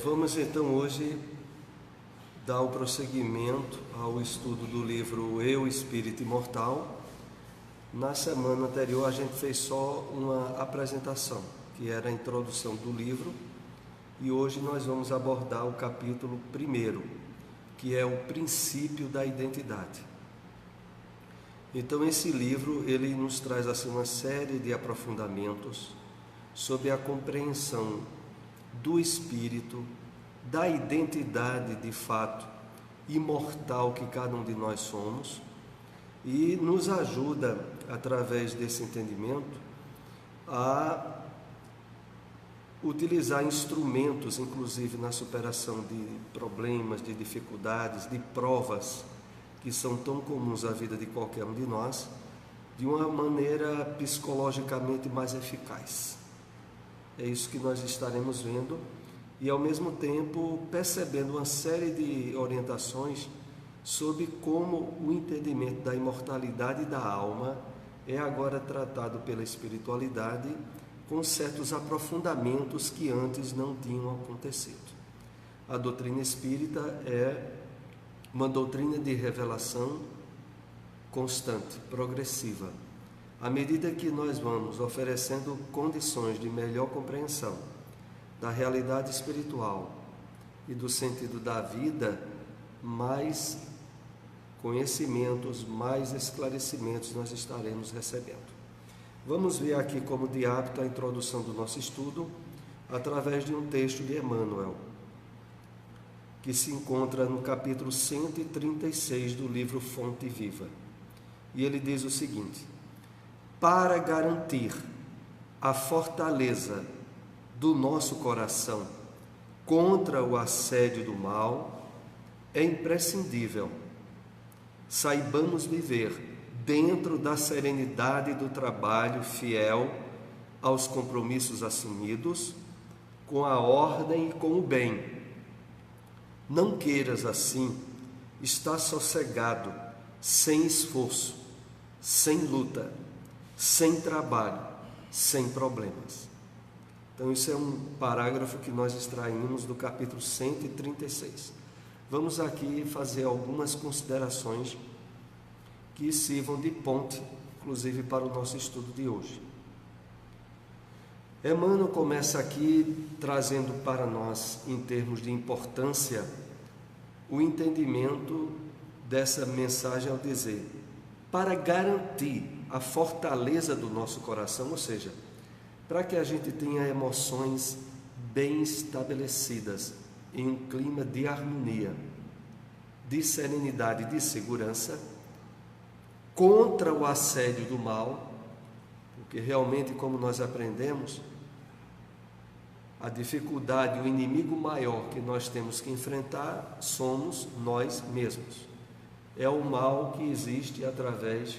Vamos então hoje dar o prosseguimento ao estudo do livro Eu, Espírito Imortal. Na semana anterior a gente fez só uma apresentação, que era a introdução do livro, e hoje nós vamos abordar o capítulo 1, que é o princípio da identidade. Então esse livro ele nos traz assim uma série de aprofundamentos sobre a compreensão do espírito, da identidade de fato imortal que cada um de nós somos, e nos ajuda, através desse entendimento, a utilizar instrumentos, inclusive na superação de problemas, de dificuldades, de provas que são tão comuns à vida de qualquer um de nós, de uma maneira psicologicamente mais eficaz. É isso que nós estaremos vendo e, ao mesmo tempo, percebendo uma série de orientações sobre como o entendimento da imortalidade da alma é agora tratado pela espiritualidade com certos aprofundamentos que antes não tinham acontecido. A doutrina espírita é uma doutrina de revelação constante, progressiva. À medida que nós vamos oferecendo condições de melhor compreensão da realidade espiritual e do sentido da vida, mais conhecimentos, mais esclarecimentos nós estaremos recebendo. Vamos ver aqui como de hábito a introdução do nosso estudo através de um texto de Emmanuel, que se encontra no capítulo 136 do livro Fonte Viva. E ele diz o seguinte: para garantir a fortaleza do nosso coração contra o assédio do mal, é imprescindível saibamos viver dentro da serenidade do trabalho fiel aos compromissos assumidos, com a ordem e com o bem. Não queiras assim estar sossegado, sem esforço, sem luta, sem trabalho, sem problemas. Então isso é um parágrafo que nós extraímos do capítulo 136. Vamos aqui fazer algumas considerações que sirvam de ponte, inclusive para o nosso estudo de hoje. Emmanuel começa aqui trazendo para nós, em termos de importância, o entendimento dessa mensagem ao dizer: para garantir a fortaleza do nosso coração, ou seja, para que a gente tenha emoções bem estabelecidas em um clima de harmonia, de serenidade e de segurança, contra o assédio do mal, porque realmente, como nós aprendemos, a dificuldade, o inimigo maior que nós temos que enfrentar somos nós mesmos. É o mal que existe através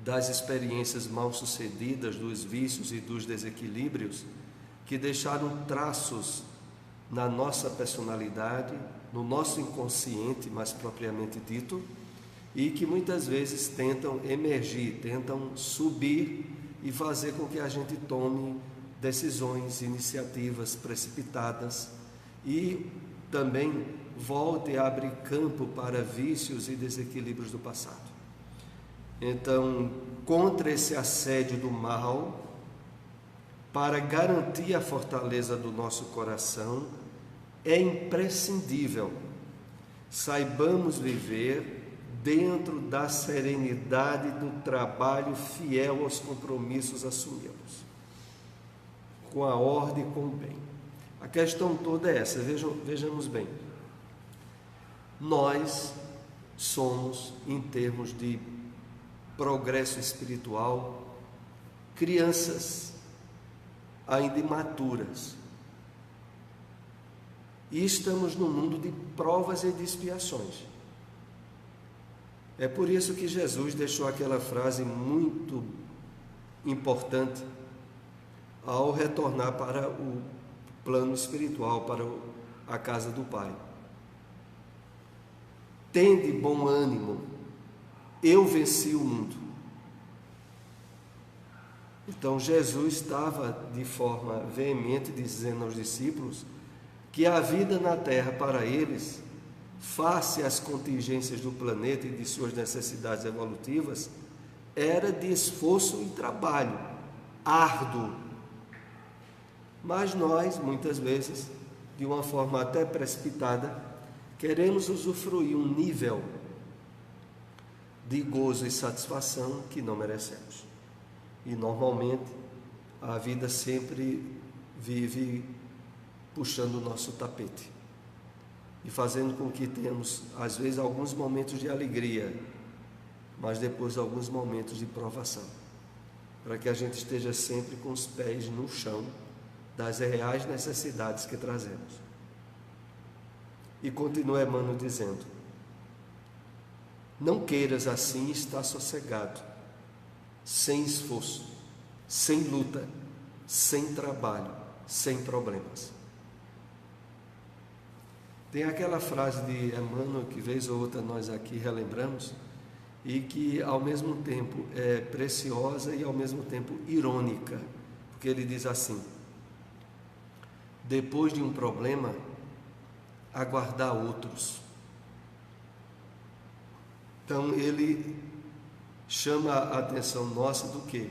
das experiências mal-sucedidas, dos vícios e dos desequilíbrios que deixaram traços na nossa personalidade, no nosso inconsciente, mais propriamente dito, e que muitas vezes tentam emergir, tentam subir e fazer com que a gente tome decisões, iniciativas precipitadas e também volte a abrir campo para vícios e desequilíbrios do passado. Então, contra esse assédio do mal, para garantir a fortaleza do nosso coração, é imprescindível saibamos viver dentro da serenidade do trabalho fiel aos compromissos assumidos, com a ordem e com o bem. A questão toda é essa, vejamos bem. Nós somos, em termos de progresso espiritual, crianças ainda imaturas, e estamos no mundo de provas e de expiações. É por isso que Jesus deixou aquela frase muito importante ao retornar para o plano espiritual, para a casa do Pai: tende bom ânimo, eu venci o mundo. Então Jesus estava de forma veemente dizendo aos discípulos que a vida na terra para eles, face às contingências do planeta e de suas necessidades evolutivas, era de esforço e trabalho árduo. Mas nós, muitas vezes, de uma forma até precipitada, queremos usufruir um nível de gozo e satisfação que não merecemos. E normalmente a vida sempre vive puxando o nosso tapete e fazendo com que tenhamos, às vezes, alguns momentos de alegria, mas depois alguns momentos de provação, para que a gente esteja sempre com os pés no chão das reais necessidades que trazemos. E continua Emmanuel dizendo: não queiras assim estar sossegado, sem esforço, sem luta, sem trabalho, sem problemas. Tem aquela frase de Emmanuel que vez ou outra nós aqui relembramos e que ao mesmo tempo é preciosa e ao mesmo tempo irônica, porque ele diz assim: depois de um problema, aguardar outros. Então ele chama a atenção nossa do que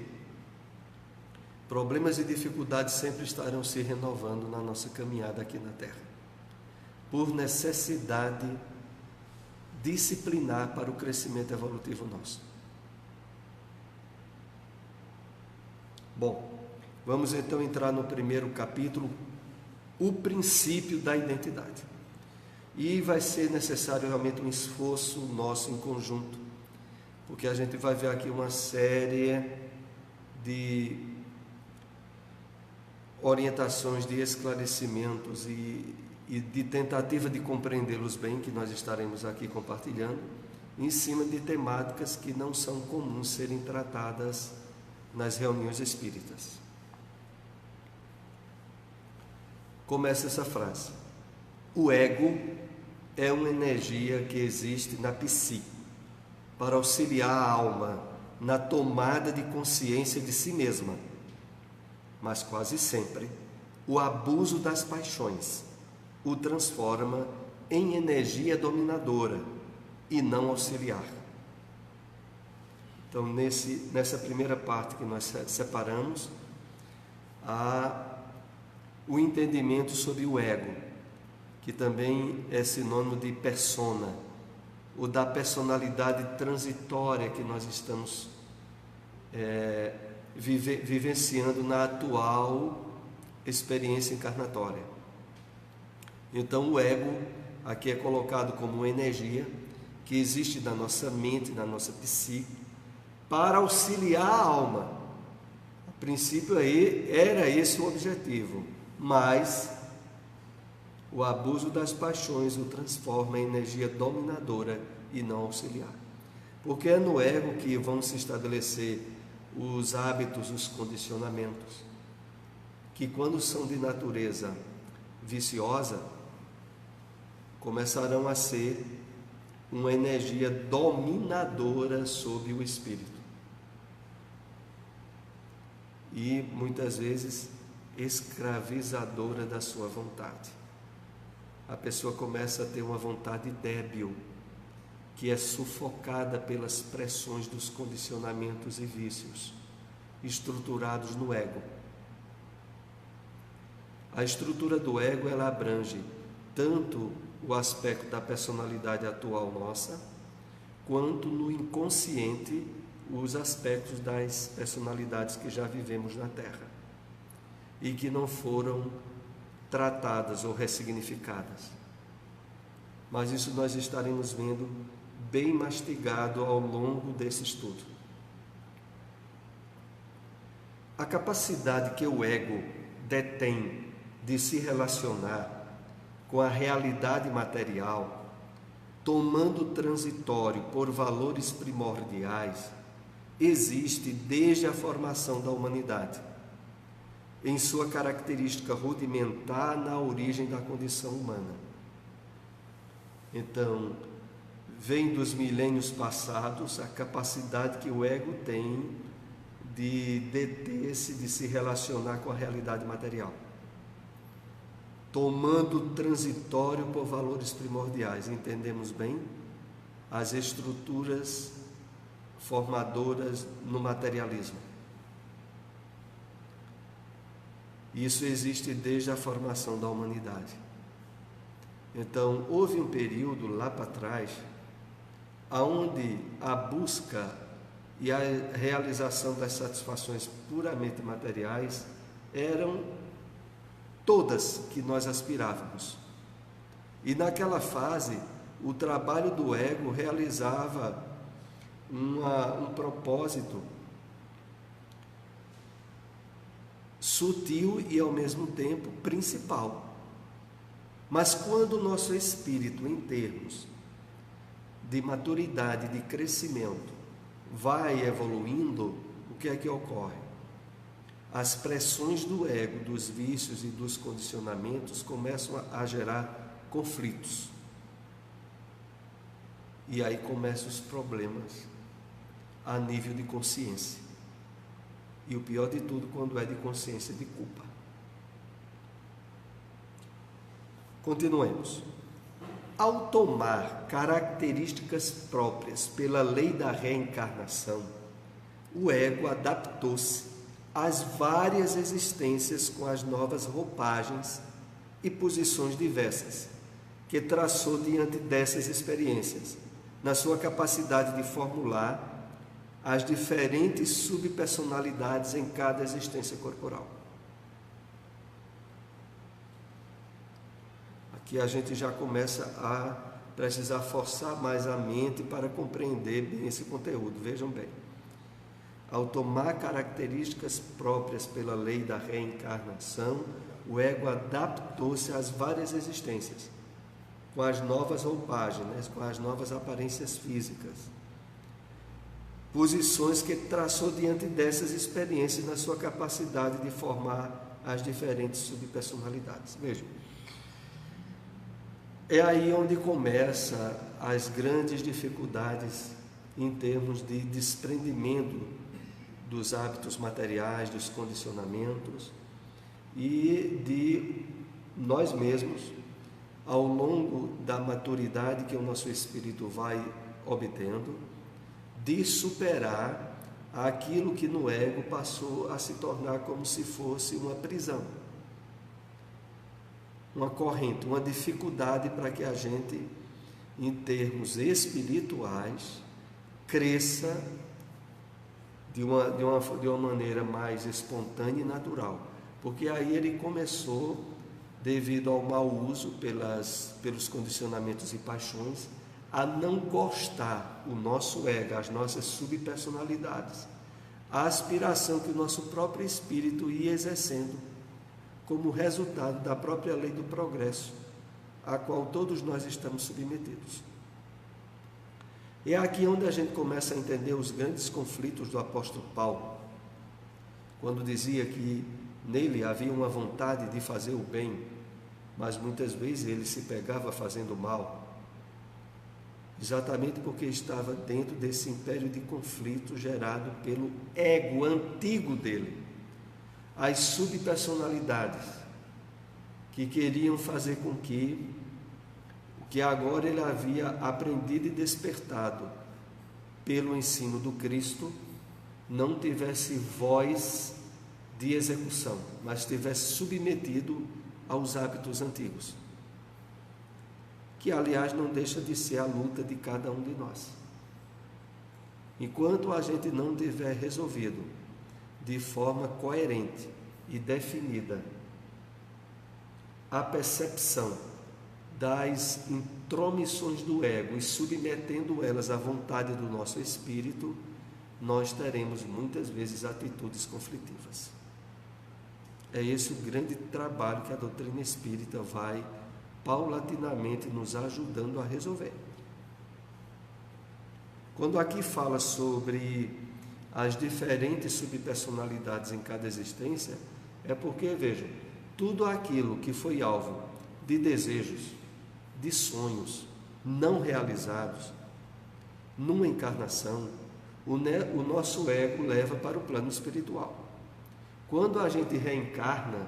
problemas e dificuldades sempre estarão se renovando na nossa caminhada aqui na Terra, por necessidade disciplinar para o crescimento evolutivo nosso. Bom, vamos então entrar no primeiro capítulo, o princípio da identidade. E vai ser necessário realmente um esforço nosso em conjunto, porque a gente vai ver aqui uma série de orientações, de esclarecimentos e de tentativa de compreendê-los bem, que nós estaremos aqui compartilhando, em cima de temáticas que não são comuns serem tratadas nas reuniões espíritas. Começa essa frase: o ego é uma energia que existe na psique para auxiliar a alma na tomada de consciência de si mesma, mas quase sempre o abuso das paixões o transforma em energia dominadora e não auxiliar. Então, nessa primeira parte que nós separamos, há o entendimento sobre o ego, que também é sinônimo de persona, ou da personalidade transitória que nós estamos vivenciando na atual experiência encarnatória. Então o ego aqui é colocado como uma energia que existe na nossa mente, na nossa psique, para auxiliar a alma. A princípio aí era esse o objetivo, mas o abuso das paixões o transforma em energia dominadora e não auxiliar. Porque é no ego que vão se estabelecer os hábitos, os condicionamentos, que quando são de natureza viciosa, começarão a ser uma energia dominadora sobre o espírito. E muitas vezes escravizadora da sua vontade. A pessoa começa a ter uma vontade débil, que é sufocada pelas pressões dos condicionamentos e vícios estruturados no ego. A estrutura do ego, ela abrange tanto o aspecto da personalidade atual nossa, quanto no inconsciente os aspectos das personalidades que já vivemos na Terra e que não foram tratadas ou ressignificadas. Mas isso nós estaremos vendo bem mastigado ao longo desse estudo. A capacidade que o ego detém de se relacionar com a realidade material, tomando transitório por valores primordiais, existe desde a formação da humanidade, em sua característica rudimentar na origem da condição humana. Então, vem dos milênios passados a capacidade que o ego tem de deter-se, de se relacionar com a realidade material, tomando transitório por valores primordiais. Entendemos bem as estruturas formadoras no materialismo. Isso existe desde a formação da humanidade. Então, houve um período lá para trás, onde a busca e a realização das satisfações puramente materiais eram todas que nós aspirávamos. E naquela fase, o trabalho do ego realizava um propósito sutil e ao mesmo tempo principal. Mas quando o nosso espírito, em termos de maturidade, de crescimento, vai evoluindo, o que é que ocorre? As pressões do ego, dos vícios e dos condicionamentos começam a gerar conflitos. E aí começam os problemas a nível de consciência. E o pior de tudo, quando é de consciência de culpa. Continuemos. Ao tomar características próprias pela lei da reencarnação, o ego adaptou-se às várias existências com as novas roupagens e posições diversas que traçou diante dessas experiências, na sua capacidade de formular as diferentes subpersonalidades em cada existência corporal. Aqui a gente já começa a precisar forçar mais a mente para compreender bem esse conteúdo. Vejam bem. Ao tomar características próprias pela lei da reencarnação, o ego adaptou-se às várias existências, com as novas roupagens, com as novas aparências físicas, posições que traçou diante dessas experiências na sua capacidade de formar as diferentes subpersonalidades. Vejam, é aí onde começam as grandes dificuldades em termos de desprendimento dos hábitos materiais, dos condicionamentos e de nós mesmos, ao longo da maturidade que o nosso espírito vai obtendo, de superar aquilo que no ego passou a se tornar como se fosse uma prisão, uma corrente, uma dificuldade para que a gente, em termos espirituais, cresça de uma maneira mais espontânea e natural, porque aí ele começou, devido ao mau uso pelos condicionamentos e paixões, a não gostar, o nosso ego, as nossas subpersonalidades, a aspiração que o nosso próprio espírito ia exercendo como resultado da própria lei do progresso, a qual todos nós estamos submetidos. É aqui onde a gente começa a entender os grandes conflitos do apóstolo Paulo, quando dizia que nele havia uma vontade de fazer o bem, mas muitas vezes ele se pegava fazendo o mal, exatamente porque estava dentro desse império de conflito gerado pelo ego antigo dele, as subpersonalidades que queriam fazer com que o que agora ele havia aprendido e despertado pelo ensino do Cristo não tivesse voz de execução, mas estivesse submetido aos hábitos antigos, que aliás não deixa de ser a luta de cada um de nós. Enquanto a gente não tiver resolvido de forma coerente e definida a percepção das intromissões do ego e submetendo elas à vontade do nosso espírito, nós teremos muitas vezes atitudes conflitivas. É esse o grande trabalho que a doutrina espírita vai paulatinamente nos ajudando a resolver. Quando aqui fala sobre as diferentes subpersonalidades em cada existência, é porque, vejam, tudo aquilo que foi alvo de desejos, de sonhos não realizados, numa encarnação, o nosso ego leva para o plano espiritual. Quando a gente reencarna,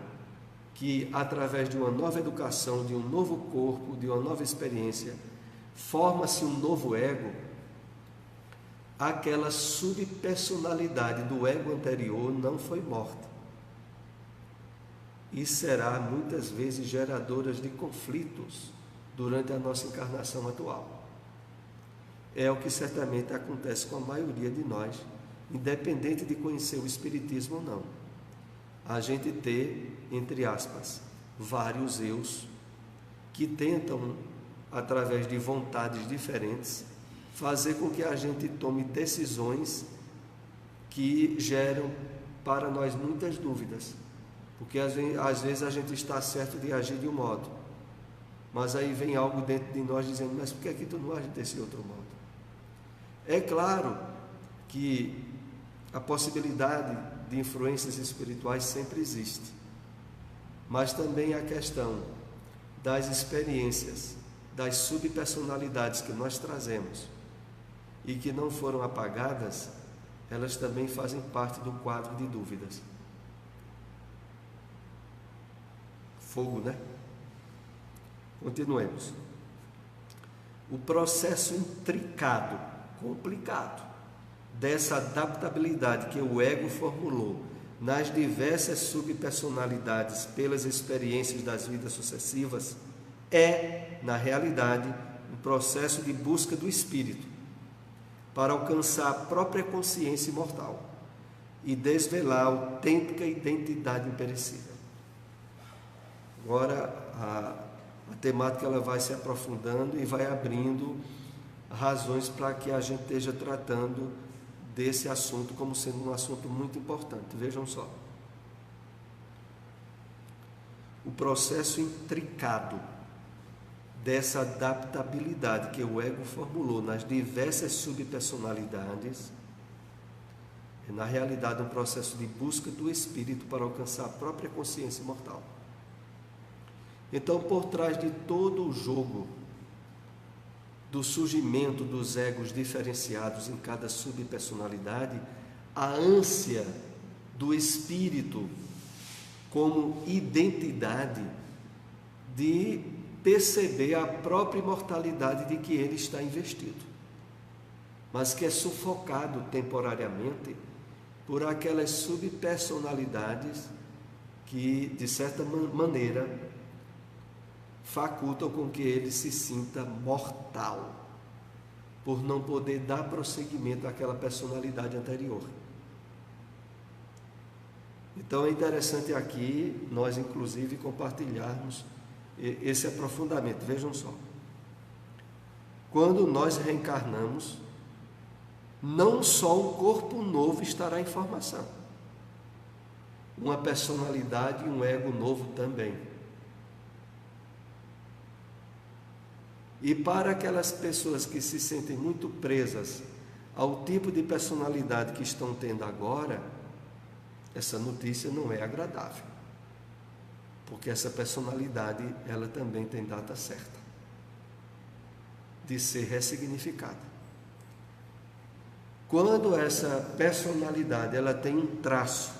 que através de uma nova educação, de um novo corpo, de uma nova experiência, forma-se um novo ego, aquela subpersonalidade do ego anterior não foi morta. E será muitas vezes geradora de conflitos durante a nossa encarnação atual. É o que certamente acontece com a maioria de nós, independente de conhecer o Espiritismo ou não. A gente ter, entre aspas, vários eus que tentam, através de vontades diferentes, fazer com que a gente tome decisões que geram para nós muitas dúvidas. Porque às vezes a gente está certo de agir de um modo, mas aí vem algo dentro de nós dizendo, mas por que é que tu não age desse outro modo? É claro que a possibilidade de influências espirituais sempre existe, mas também a questão das experiências, das subpersonalidades que nós trazemos e que não foram apagadas, elas também fazem parte do quadro de dúvidas. Fogo, né? Continuemos. O processo intricado, complicado, dessa adaptabilidade que o ego formulou nas diversas subpersonalidades pelas experiências das vidas sucessivas é, na realidade, um processo de busca do espírito para alcançar a própria consciência imortal e desvelar a autêntica identidade imperecível. Agora, a temática ela vai se aprofundando e vai abrindo razões para que a gente esteja tratando desse assunto como sendo um assunto muito importante. Vejam só. O processo intricado dessa adaptabilidade que o ego formulou nas diversas subpersonalidades é, na realidade, um processo de busca do espírito para alcançar a própria consciência imortal. Então, por trás de todo o jogo do surgimento dos egos diferenciados em cada subpersonalidade, a ânsia do espírito como identidade de perceber a própria imortalidade de que ele está investido, mas que é sufocado temporariamente por aquelas subpersonalidades que, de certa maneira, facultam com que ele se sinta mortal, por não poder dar prosseguimento àquela personalidade anterior. Então é interessante aqui nós inclusive compartilharmos esse aprofundamento. Vejam só, quando nós reencarnamos, não só um corpo novo estará em formação, uma personalidade e um ego novo também. E para aquelas pessoas que se sentem muito presas ao tipo de personalidade que estão tendo agora, essa notícia não é agradável, porque essa personalidade, ela também tem data certa de ser ressignificada. Quando essa personalidade, ela tem um traço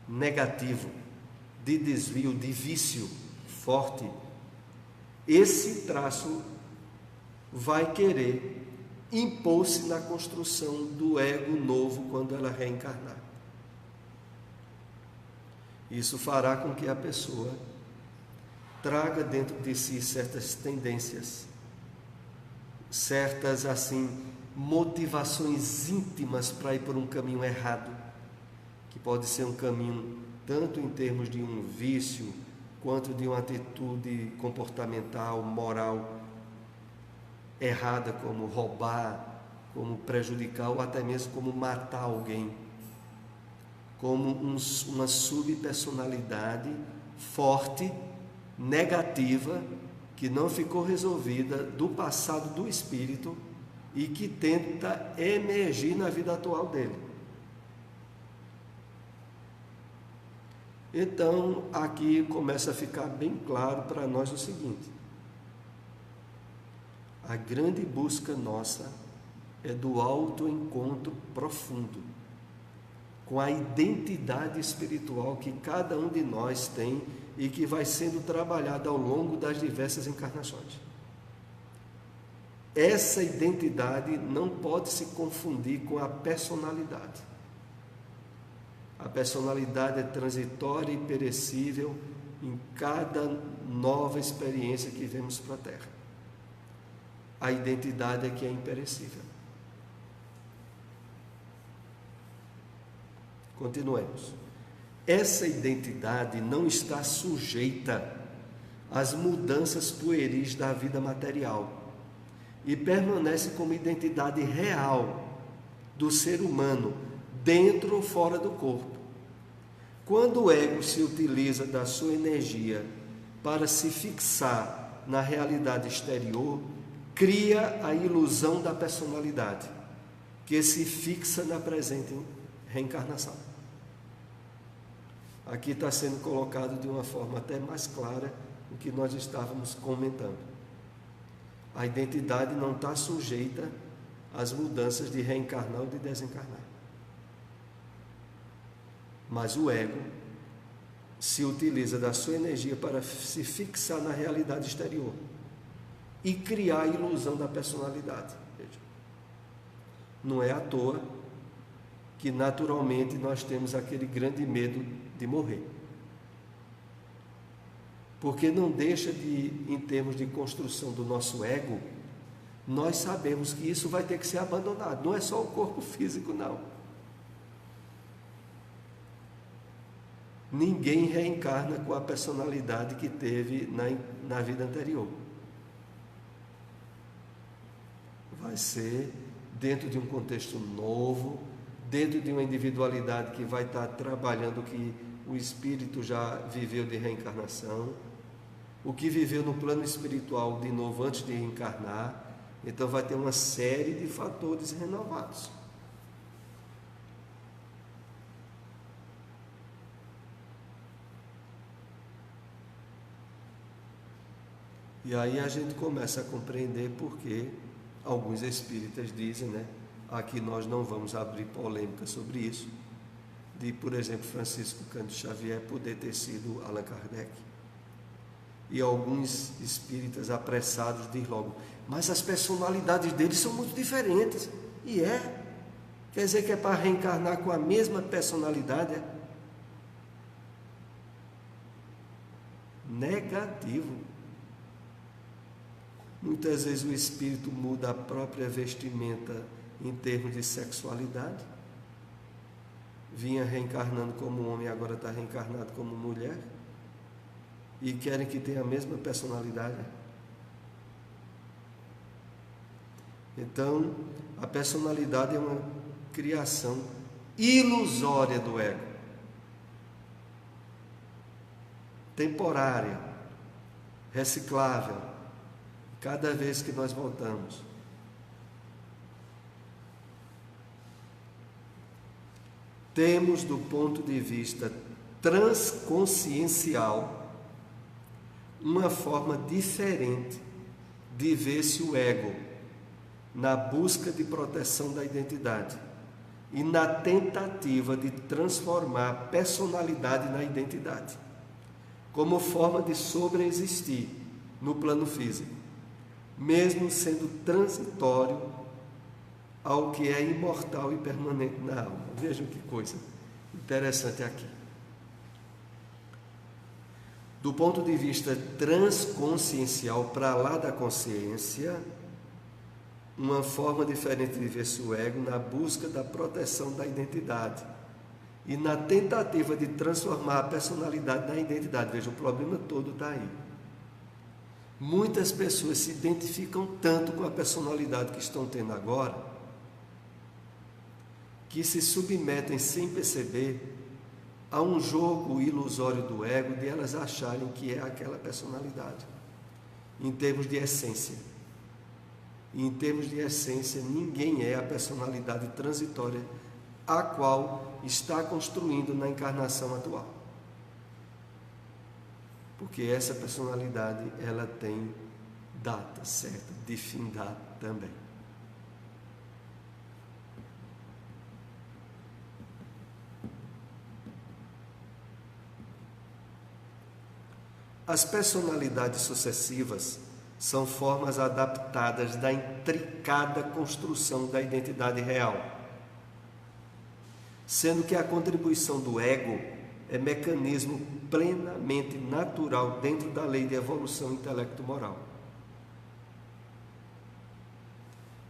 negativo, de desvio, de vício forte, esse traço vai querer impor-se na construção do ego novo quando ela reencarnar. Isso fará com que a pessoa traga dentro de si certas tendências, certas assim motivações íntimas para ir por um caminho errado, que pode ser um caminho tanto em termos de um vício, quanto de uma atitude comportamental, moral errada, como roubar, como prejudicar ou até mesmo como matar alguém, como uma subpersonalidade forte, negativa, que não ficou resolvida do passado do espírito e que tenta emergir na vida atual dele. Então, aqui começa a ficar bem claro para nós o seguinte: a grande busca nossa é do autoencontro profundo com a identidade espiritual que cada um de nós tem e que vai sendo trabalhada ao longo das diversas encarnações. Essa identidade não pode se confundir com a personalidade. A personalidade é transitória e perecível em cada nova experiência que vemos para a Terra. A identidade é que é imperecível. Continuemos. Essa identidade não está sujeita às mudanças pueris da vida material e permanece como identidade real do ser humano, dentro ou fora do corpo. Quando o ego se utiliza da sua energia para se fixar na realidade exterior, cria a ilusão da personalidade, que se fixa na presente reencarnação. Aqui está sendo colocado de uma forma até mais clara o que nós estávamos comentando. A identidade não está sujeita às mudanças de reencarnar ou de desencarnar. Mas o ego se utiliza da sua energia para se fixar na realidade exterior e criar a ilusão da personalidade. Veja. Não é à toa que naturalmente nós temos aquele grande medo de morrer. Porque não deixa de, em termos de construção do nosso ego, nós sabemos que isso vai ter que ser abandonado. Não é só o corpo físico, não. Ninguém reencarna com a personalidade que teve na vida anterior. Vai ser dentro de um contexto novo, dentro de uma individualidade que vai estar trabalhando o que o espírito já viveu de reencarnação, o que viveu no plano espiritual de novo antes de reencarnar. Então vai ter uma série de fatores renovados. E aí a gente começa a compreender porque alguns espíritas dizem, aqui nós não vamos abrir polêmica sobre isso, de, por exemplo, Francisco Cândido Xavier poder ter sido Allan Kardec. E alguns espíritas apressados dizem logo, mas as personalidades deles são muito diferentes. E quer dizer que é para reencarnar com a mesma personalidade? Negativo. Muitas vezes o espírito muda a própria vestimenta em termos de sexualidade. Vinha reencarnando como homem, agora está reencarnado como mulher. E querem que tenha a mesma personalidade. Então, a personalidade é uma criação ilusória do ego. Temporária, reciclável, cada vez que nós voltamos. Temos, do ponto de vista transconsciencial, uma forma diferente de ver-se o ego na busca de proteção da identidade e na tentativa de transformar a personalidade na identidade, como forma de sobreexistir no plano físico, mesmo sendo transitório ao que é imortal e permanente na alma. Vejam que coisa interessante aqui. Do ponto de vista transconsciencial, para lá da consciência, uma forma diferente de ver-se o ego na busca da proteção da identidade e na tentativa de transformar a personalidade na identidade. Veja, o problema todo está aí. Muitas pessoas se identificam tanto com a personalidade que estão tendo agora, que se submetem sem perceber a um jogo ilusório do ego de elas acharem que é aquela personalidade, em termos de essência. E em termos de essência, ninguém é a personalidade transitória a qual está construindo na encarnação atual. Porque essa personalidade, ela tem data certa de findar também. As personalidades sucessivas são formas adaptadas da intricada construção da identidade real, sendo que a contribuição do ego é mecanismo plenamente natural dentro da lei de evolução intelecto-moral.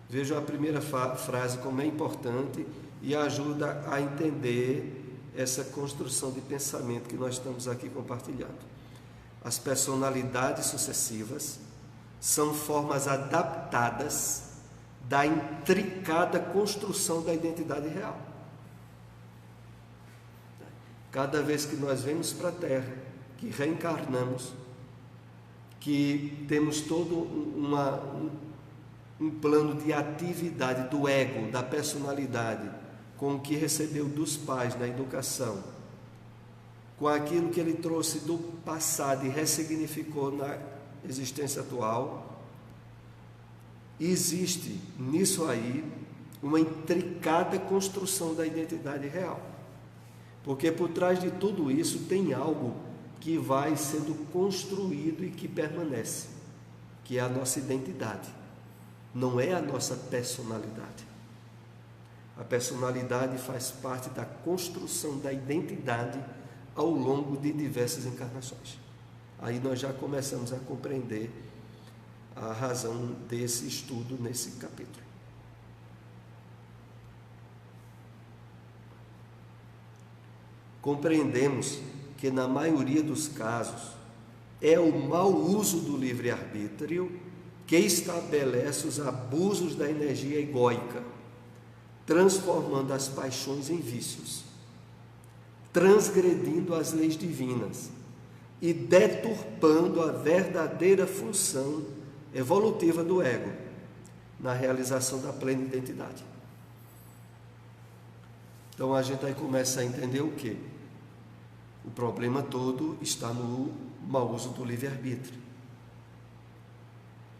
Vejam a primeira frase como é importante e ajuda a entender essa construção de pensamento que nós estamos aqui compartilhando. As personalidades sucessivas são formas adaptadas da intricada construção da identidade real. Cada vez que nós vemos para a Terra, que reencarnamos, que temos todo um plano de atividade do ego, da personalidade, com o que recebeu dos pais na educação, com aquilo que ele trouxe do passado e ressignificou na existência atual, existe nisso aí uma intricada construção da identidade real. Porque por trás de tudo isso tem algo que vai sendo construído e que permanece, que é a nossa identidade, não é a nossa personalidade. A personalidade faz parte da construção da identidade ao longo de diversas encarnações. Aí nós já começamos a compreender a razão desse estudo nesse capítulo. Compreendemos que na maioria dos casos é o mau uso do livre-arbítrio que estabelece os abusos da energia egóica, transformando as paixões em vícios, transgredindo as leis divinas e deturpando a verdadeira função evolutiva do ego na realização da plena identidade. Então a gente aí começa a entender o quê? O problema todo está no mau uso do livre-arbítrio.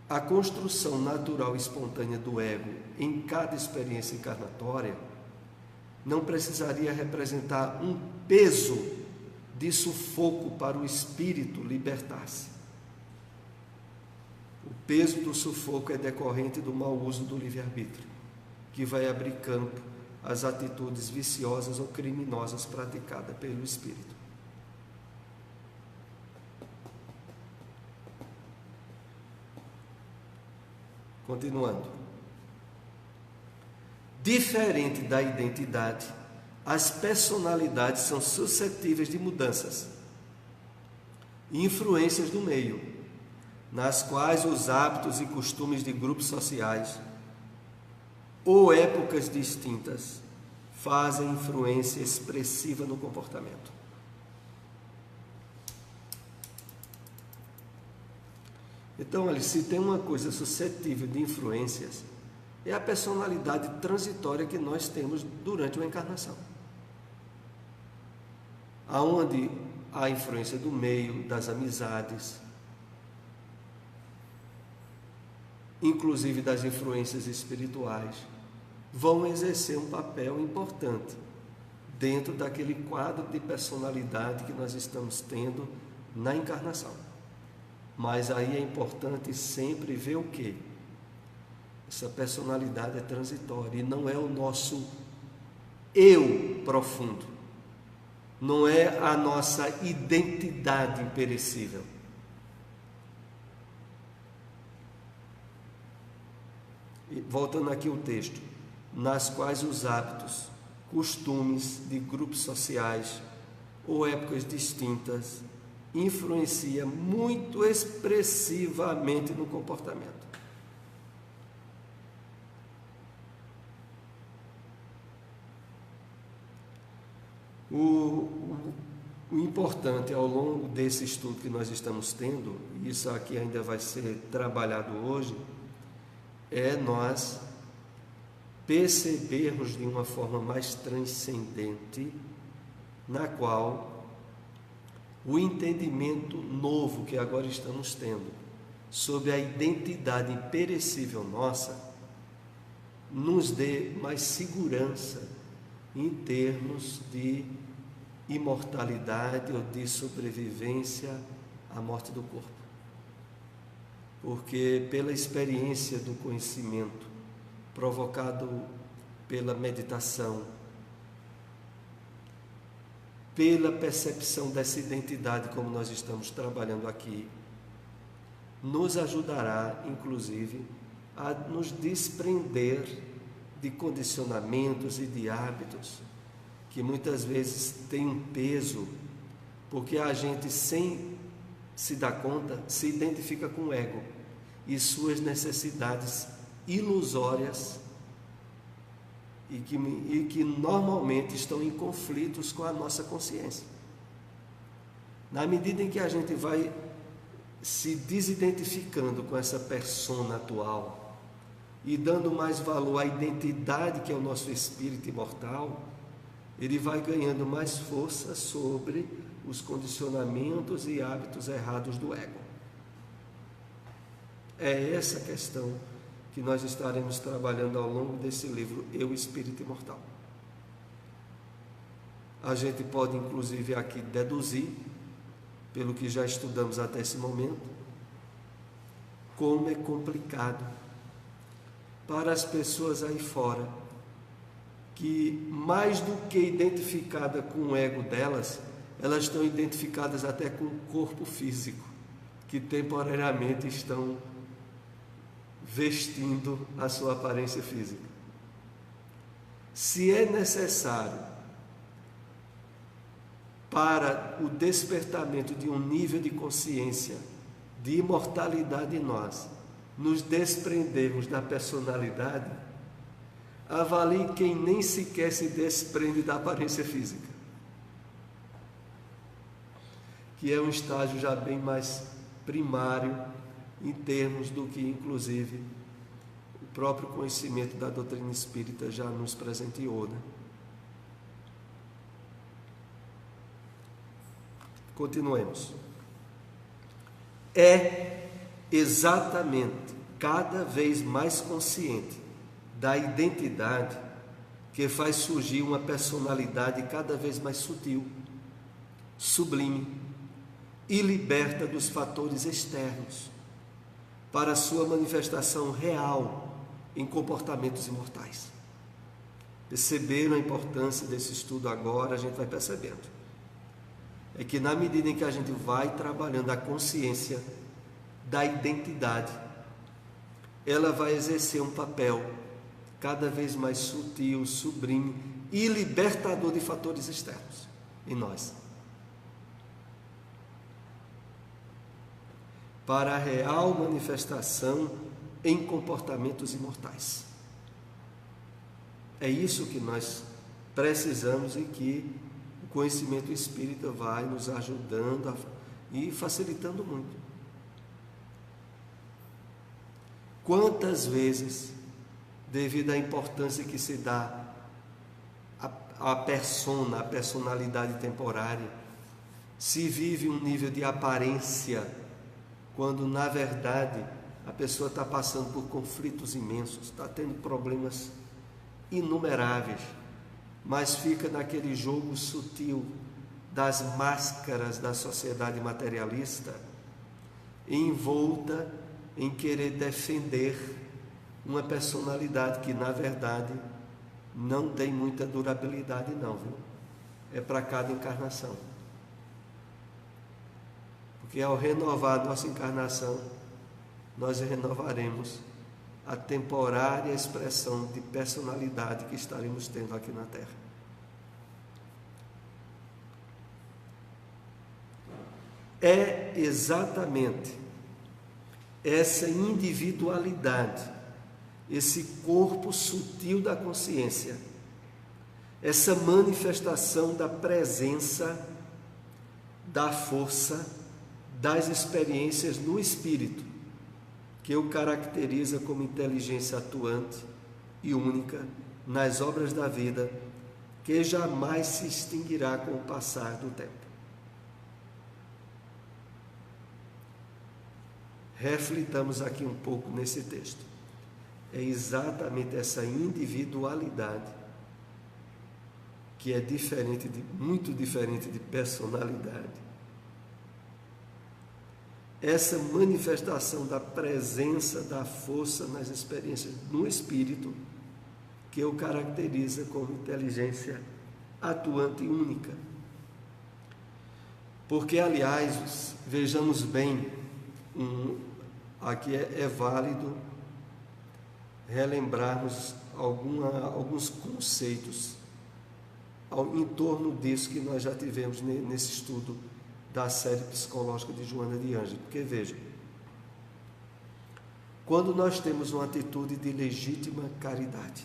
A construção natural e espontânea do ego em cada experiência encarnatória não precisaria representar um peso de sufoco para o espírito libertar-se. O peso do sufoco é decorrente do mau uso do livre-arbítrio, que vai abrir campo às atitudes viciosas ou criminosas praticadas pelo espírito. Continuando. Diferente da identidade, as personalidades são suscetíveis de mudanças e influências do meio, nas quais os hábitos e costumes de grupos sociais ou épocas distintas fazem influência expressiva no comportamento. Então, olha, se tem uma coisa suscetível de influências, é a personalidade transitória que nós temos durante uma encarnação. Aonde há influência do meio, das amizades, inclusive das influências espirituais, vão exercer um papel importante dentro daquele quadro de personalidade que nós estamos tendo na encarnação. Mas aí é importante sempre ver o quê? Essa personalidade é transitória e não é o nosso eu profundo, não é a nossa identidade imperecível. E voltando aqui ao texto, nas quais os hábitos, costumes de grupos sociais ou épocas distintas influencia muito expressivamente no comportamento. O importante ao longo desse estudo que nós estamos tendo, e isso aqui ainda vai ser trabalhado hoje, é nós percebermos de uma forma mais transcendente, na qual o entendimento novo que agora estamos tendo sobre a identidade imperecível nossa nos dê mais segurança em termos de imortalidade ou de sobrevivência a morte do corpo. Porque pela experiência do conhecimento provocado pela meditação, pela percepção dessa identidade como nós estamos trabalhando aqui, nos ajudará, inclusive, a nos desprender de condicionamentos e de hábitos que muitas vezes têm um peso, porque a gente, sem se dar conta, se identifica com o ego e suas necessidades ilusórias e que normalmente estão em conflitos com a nossa consciência. Na medida em que a gente vai se desidentificando com essa persona atual e dando mais valor à identidade que é o nosso espírito imortal, ele vai ganhando mais força sobre os condicionamentos e hábitos errados do ego. É essa questão que nós estaremos trabalhando ao longo desse livro, Eu, Espírito Imortal. A gente pode, inclusive, aqui deduzir, pelo que já estudamos até esse momento, como é complicado para as pessoas aí fora, que mais do que identificada com o ego delas, elas estão identificadas até com o corpo físico, que temporariamente estão vestindo a sua aparência física. Se é necessário para o despertamento de um nível de consciência, de imortalidade em nós, nos desprendermos da personalidade, avalie quem nem sequer se desprende da aparência física, que é um estágio já bem mais primário em termos do que, inclusive, o próprio conhecimento da doutrina espírita já nos presenteou, né? Continuemos. É exatamente cada vez mais consciente da identidade que faz surgir uma personalidade cada vez mais sutil, sublime e liberta dos fatores externos para a sua manifestação real em comportamentos imortais. Perceberam a importância desse estudo agora? A gente vai percebendo. É que na medida em que a gente vai trabalhando a consciência da identidade, ela vai exercer um papel cada vez mais sutil, sublime e libertador de fatores externos em nós, para a real manifestação em comportamentos imortais. É isso que nós precisamos e que o conhecimento espírita vai nos ajudando e facilitando muito. Quantas vezes, devido à importância que se dá à persona, à personalidade temporária, se vive um nível de aparência, quando na verdade a pessoa está passando por conflitos imensos, está tendo problemas inumeráveis, mas fica naquele jogo sutil das máscaras da sociedade materialista, envolta em querer defender uma personalidade que na verdade não tem muita durabilidade não, viu? É para cada encarnação. Porque ao renovar a nossa encarnação, nós renovaremos a temporária expressão de personalidade que estaremos tendo aqui na Terra. É exatamente essa individualidade, esse corpo sutil da consciência, essa manifestação da presença, da força, das experiências no espírito, que o caracteriza como inteligência atuante e única nas obras da vida, que jamais se extinguirá com o passar do tempo. Reflitamos aqui um pouco nesse texto. É exatamente essa individualidade que é muito diferente de personalidade, essa manifestação da presença, da força nas experiências no espírito, que o caracteriza como inteligência atuante e única. Porque, aliás, vejamos bem, aqui é válido relembrarmos alguns conceitos em torno disso que nós já tivemos nesse estudo da série psicológica de Joana de Ângeles. Porque veja, quando nós temos uma atitude de legítima caridade,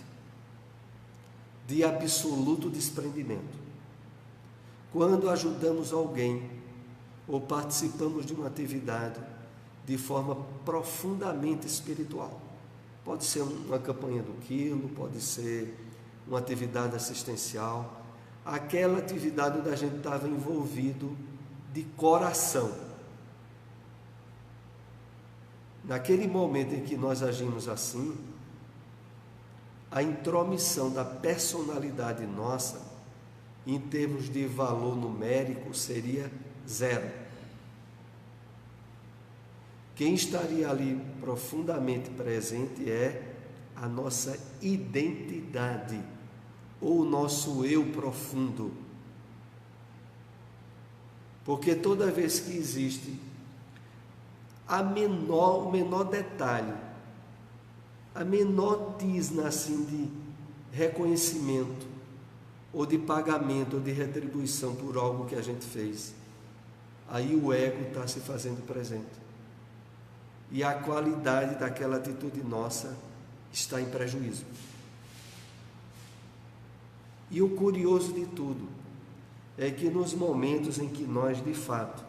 de absoluto desprendimento, quando ajudamos alguém ou participamos de uma atividade de forma profundamente espiritual, pode ser uma campanha do quilo, pode ser uma atividade assistencial, aquela atividade onde a gente estava envolvido de coração. Naquele momento em que nós agimos assim, a intromissão da personalidade nossa, em termos de valor numérico, seria 0. Quem estaria ali profundamente presente é a nossa identidade, ou o nosso eu profundo. Porque toda vez que existe o menor detalhe, a menor tisna assim de reconhecimento, ou de pagamento, ou de retribuição por algo que a gente fez, aí o ego está se fazendo presente. E a qualidade daquela atitude nossa está em prejuízo. E o curioso de tudo é que nos momentos em que nós, de fato,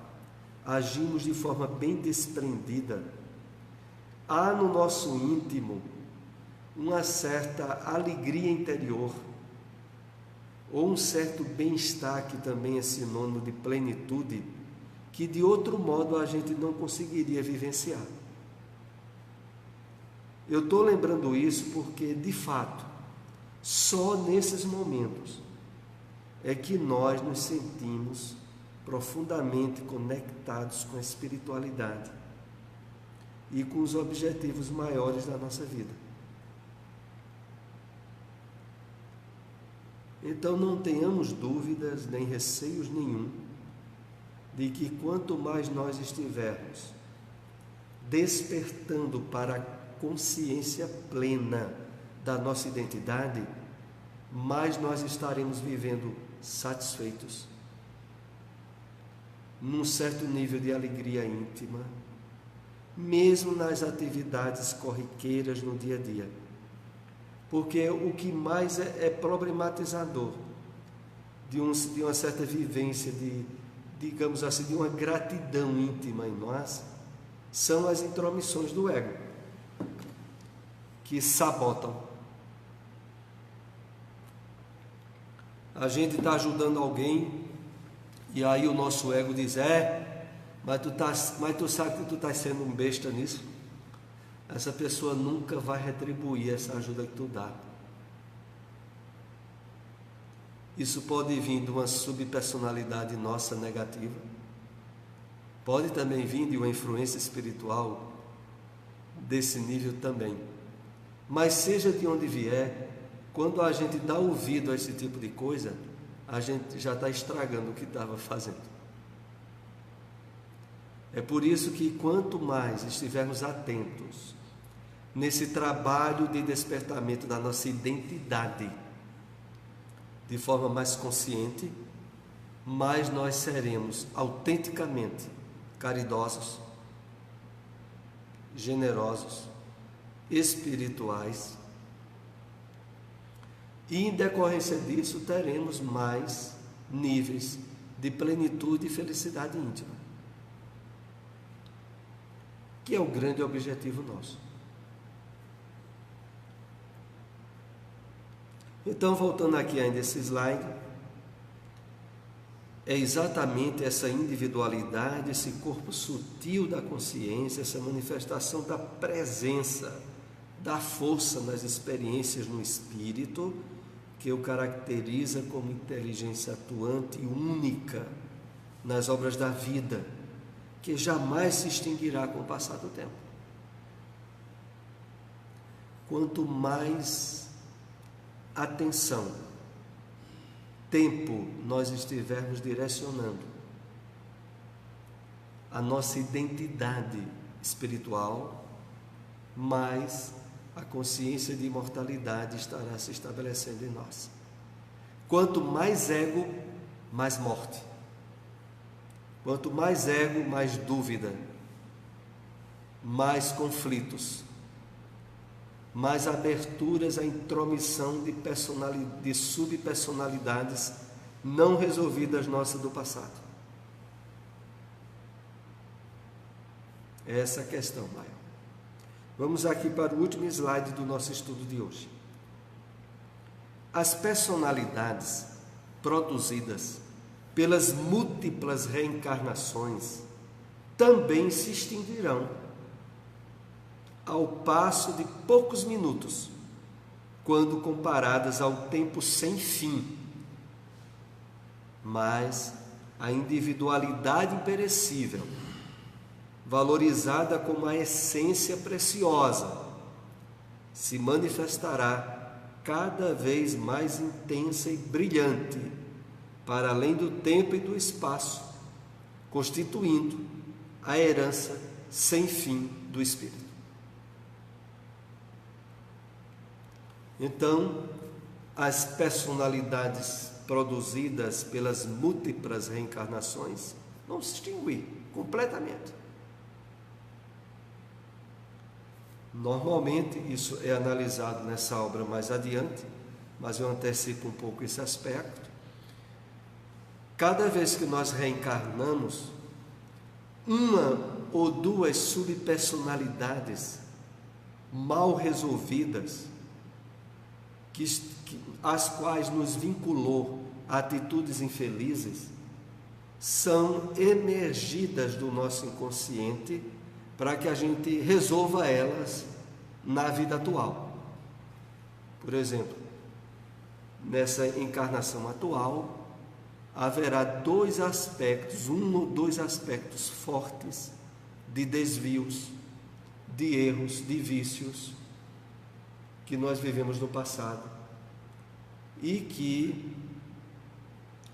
agimos de forma bem desprendida, há no nosso íntimo uma certa alegria interior, ou um certo bem-estar, que também é sinônimo de plenitude, que de outro modo a gente não conseguiria vivenciar. Eu estou lembrando isso porque, de fato, só nesses momentos é que nós nos sentimos profundamente conectados com a espiritualidade e com os objetivos maiores da nossa vida. Então não tenhamos dúvidas nem receios nenhum de que quanto mais nós estivermos despertando para a consciência plena da nossa identidade, mais nós estaremos vivendo satisfeitos, num certo nível de alegria íntima, mesmo nas atividades corriqueiras no dia a dia. Porque o que mais é problematizador de uma certa vivência digamos assim, de uma gratidão íntima em nós, são as intromissões do ego, que sabotam. A gente está ajudando alguém e aí o nosso ego diz: mas tu sabe que tu estás sendo um besta nisso? Essa pessoa nunca vai retribuir essa ajuda que tu dá. Isso pode vir de uma subpersonalidade nossa negativa, pode também vir de uma influência espiritual desse nível também. Mas seja de onde vier, quando a gente dá ouvido a esse tipo de coisa, a gente já está estragando o que estava fazendo. É por isso que quanto mais estivermos atentos nesse trabalho de despertamento da nossa identidade, de forma mais consciente, mais nós seremos autenticamente caridosos, generosos, espirituais, e em decorrência disso teremos mais níveis de plenitude e felicidade íntima, que é o grande objetivo nosso. Então, voltando aqui ainda esse slide, é exatamente essa individualidade, esse corpo sutil da consciência, essa manifestação da presença, da força nas experiências no espírito, que o caracteriza como inteligência atuante e única nas obras da vida, que jamais se extinguirá com o passar do tempo. Quanto mais atenção, tempo nós estivermos direcionando a nossa identidade espiritual, mais a consciência de imortalidade estará se estabelecendo em nós. Quanto mais ego, mais morte. Quanto mais ego, mais dúvida, mais conflitos, mais aberturas à intromissão de subpersonalidades não resolvidas nossas do passado. Essa é a questão maior. Vamos aqui para o último slide do nosso estudo de hoje. As personalidades produzidas pelas múltiplas reencarnações também se extinguirão ao passo de poucos minutos, quando comparadas ao tempo sem fim. Mas a individualidade imperecível, valorizada como a essência preciosa, se manifestará cada vez mais intensa e brilhante, para além do tempo e do espaço, constituindo a herança sem fim do Espírito. Então, as personalidades produzidas pelas múltiplas reencarnações vão se extinguir completamente. Normalmente, isso é analisado nessa obra mais adiante, mas eu antecipo um pouco esse aspecto. Cada vez que nós reencarnamos, uma ou duas subpersonalidades mal resolvidas, as quais nos vinculou a atitudes infelizes, são emergidas do nosso inconsciente para que a gente resolva elas na vida atual. Por exemplo, nessa encarnação atual, haverá um ou dois aspectos fortes de desvios, de erros, de vícios que nós vivemos no passado e que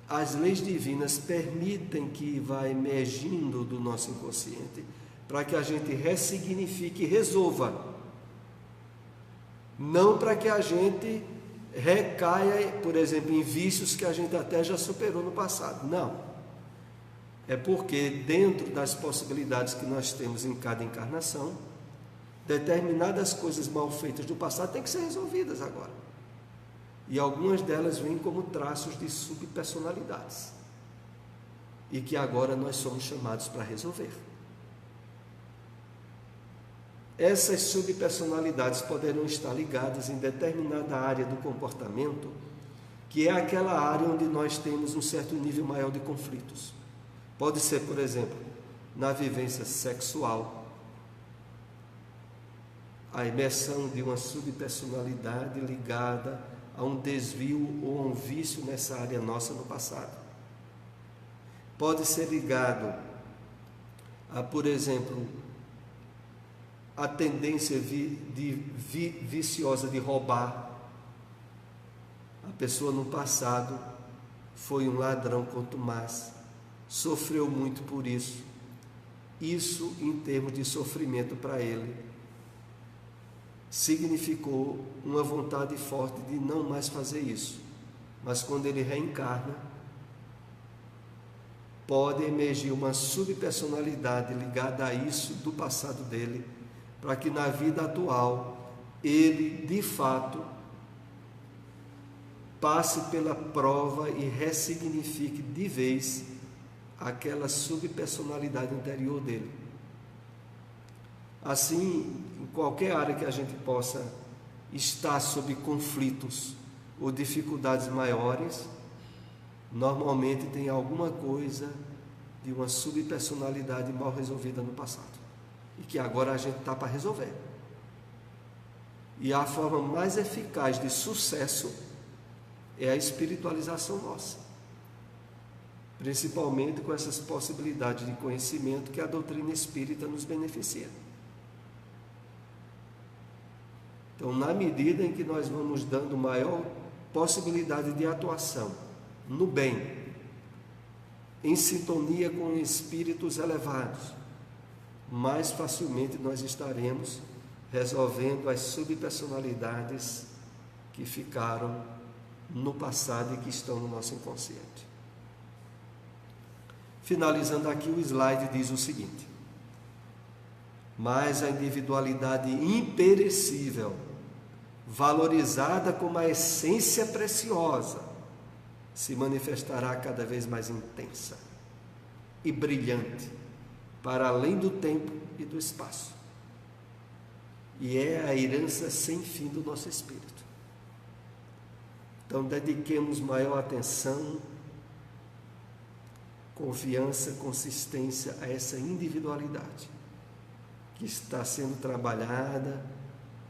as leis divinas permitem que vá emergindo do nosso inconsciente para que a gente ressignifique e resolva, não para que a gente recaia, por exemplo, em vícios que a gente até já superou no passado. Não. É porque dentro das possibilidades que nós temos em cada encarnação, determinadas coisas mal feitas do passado têm que ser resolvidas agora. E algumas delas vêm como traços de subpersonalidades. E que agora nós somos chamados para resolver. Essas subpersonalidades poderão estar ligadas em determinada área do comportamento, que é aquela área onde nós temos um certo nível maior de conflitos. Pode ser, por exemplo, na vivência sexual, a imersão de uma subpersonalidade ligada a um desvio ou a um vício nessa área nossa no passado. Pode ser ligado a, por exemplo, a tendência viciosa de roubar. A pessoa no passado foi um ladrão contumaz, sofreu muito por isso. Isso, em termos de sofrimento para ele, significou uma vontade forte de não mais fazer isso. Mas quando ele reencarna, pode emergir uma subpersonalidade ligada a isso do passado dele, para que na vida atual ele, de fato, passe pela prova e ressignifique de vez aquela subpersonalidade interior dele. Assim, em qualquer área que a gente possa estar sob conflitos ou dificuldades maiores, normalmente tem alguma coisa de uma subpersonalidade mal resolvida no passado e que agora a gente está para resolver. E a forma mais eficaz de sucesso é a espiritualização nossa. principalmente com essas possibilidades de conhecimento que a doutrina espírita nos beneficia. Então, na medida em que nós vamos dando maior possibilidade de atuação no bem, em sintonia com espíritos elevados, mais facilmente nós estaremos resolvendo as subpersonalidades que ficaram no passado e que estão no nosso inconsciente. Finalizando aqui, o slide diz o seguinte: mas a individualidade imperecível, valorizada como a essência preciosa, se manifestará cada vez mais intensa e brilhante, para além do tempo e do espaço. E é a herança sem fim do nosso espírito. Então, dediquemos maior atenção, confiança, consistência a essa individualidade que está sendo trabalhada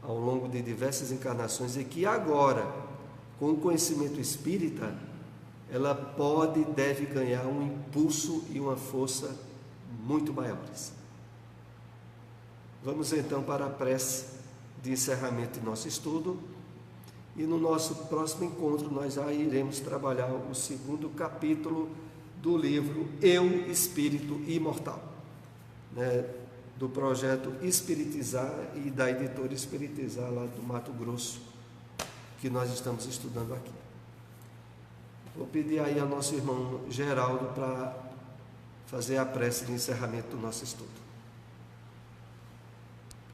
ao longo de diversas encarnações e que agora, com o conhecimento espírita, ela pode e deve ganhar um impulso e uma força muito maiores. Vamos então para a prece de encerramento de nosso estudo, e no nosso próximo encontro nós já iremos trabalhar o segundo capítulo do livro Eu, Espírito Imortal, do projeto Espiritizar e da editora Espiritizar lá do Mato Grosso, que nós estamos estudando aqui. Vou pedir aí ao nosso irmão Geraldo para fazer a prece de encerramento do nosso estudo.